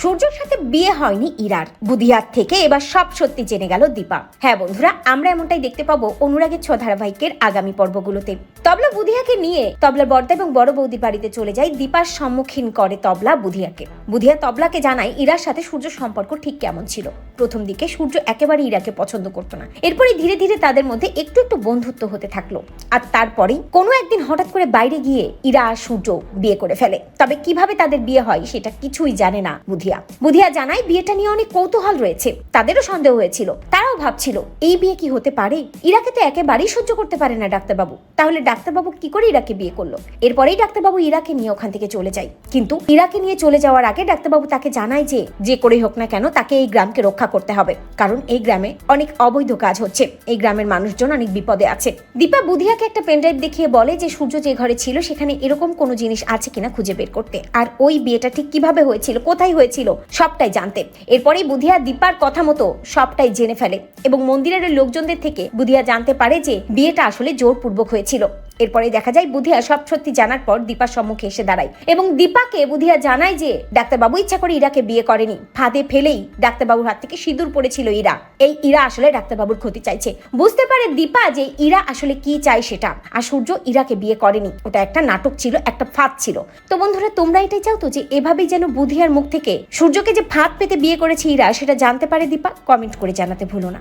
সূর্যর সাথে বিয়ে হয়নি ইরার। বুধিয়ার থেকে এবার সব সত্যি জেনে গেল দীপা। হ্যাঁ বন্ধুরা, আমরা এমনটাই দেখতে পাবো অনুরাগের ছ ধারাবাহিকের আগামী পর্বগুলোতে। তবলা বুধিয়াকে নিয়ে তবলার বর্দা এবং বড় বৌদি বাড়িতে চলে যায়। দীপার সম্মুখীন করে তবলা বুধিয়াকে। বুধিয়া তবলাকে জানায় ইরার সাথে সূর্যর সম্পর্ক ঠিক কেমন ছিল। প্রথম দিকে সূর্য একেবারে ইরাকে পছন্দ করতো না, এরপরে ধীরে ধীরে তাদের মধ্যে একটু একটু বন্ধুত্ব হতে থাকলো। আর তারপরেই কোনো একদিন হঠাৎ করে বাইরে গিয়ে ইরা আর সূর্য বিয়ে করে ফেলে। তবে কিভাবে তাদের বিয়ে হয় সেটা কিছুই জানে না বুধিয়া জানায় বিয়েটা নিয়ে অনেক কৌতূহল রয়েছে। তাদেরও সন্দেহ হয়েছিল, তারাও ভাবছিল এই বিয়ে কি হতে পারে। ইরাকে তো একেবারেই সহ্য করতে পারে না ডাক্তারবাবু, তাহলে ডাক্তারবাবু কি করে ইরাকে বিয়ে করলো। এরপরেই ডাক্তারবাবু ইরাকে নিয়ে ওখান থেকে চলে যায়। কিন্তু ইরাকে নিয়ে চলে যাওয়ার আগে ডাক্তারবাবু তাকে জানায় যে করেই হোক না কেন তাকে এই গ্রামকে রক্ষা করতে হবে, কারণ এই গ্রামে অনেক অবৈধ কাজ হচ্ছে, এই গ্রামের মানুষজন অনেক বিপদে আছে। দীপা বুধিয়াকে একটা পেনড্রাইভ দেখিয়ে বলে যে সূর্য যে ঘরে ছিল সেখানে এরকম কোনো জিনিস আছে কিনা খুঁজে বের করতে, আর ওই বিয়েটা ঠিক কিভাবে হয়েছিল, কোথায় হয়েছিল সবটাই জানতে। এরপরেই বুধিয়া দীপার কথা মতো সবটাই জেনে ফেলে এবং মন্দিরের লোকজনদের থেকে বুধিয়া জানতে পারে যে বিয়েটা আসলে জোরপূর্বক হয়েছিল। এরপরে দেখা যায় বুধিয়া সব সত্যি জানার পর দীপার সম্মুখে এসে দাঁড়ায় এবং দীপাকে বুধিয়া জানায় যে ডাক্তারবাবু ইচ্ছা করে ইরাকে বিয়ে করেনি, ফাঁদে ফেলেই ডাক্তারবাবুর হাত থেকে সিঁদুর পড়েছিল ইরা। এই ইরা আসলে ডাক্তারবাবুর ক্ষতি চাইছে। বুঝতে পারে দীপা যে ইরা আসলে কি চায় সেটা, আর সূর্য ইরাকে বিয়ে করেনি, ওটা একটা নাটক ছিল, একটা ফাঁদ ছিল। তো বন্ধুরা, তোমরা এটাই চাও তো যে এভাবেই যেন বুধিয়ার মুখ থেকে সূর্যকে যে ফাঁদ পেতে বিয়ে করেছে ইরা সেটা জানতে পারে দীপা? কমেন্ট করে জানাতে ভুলো না।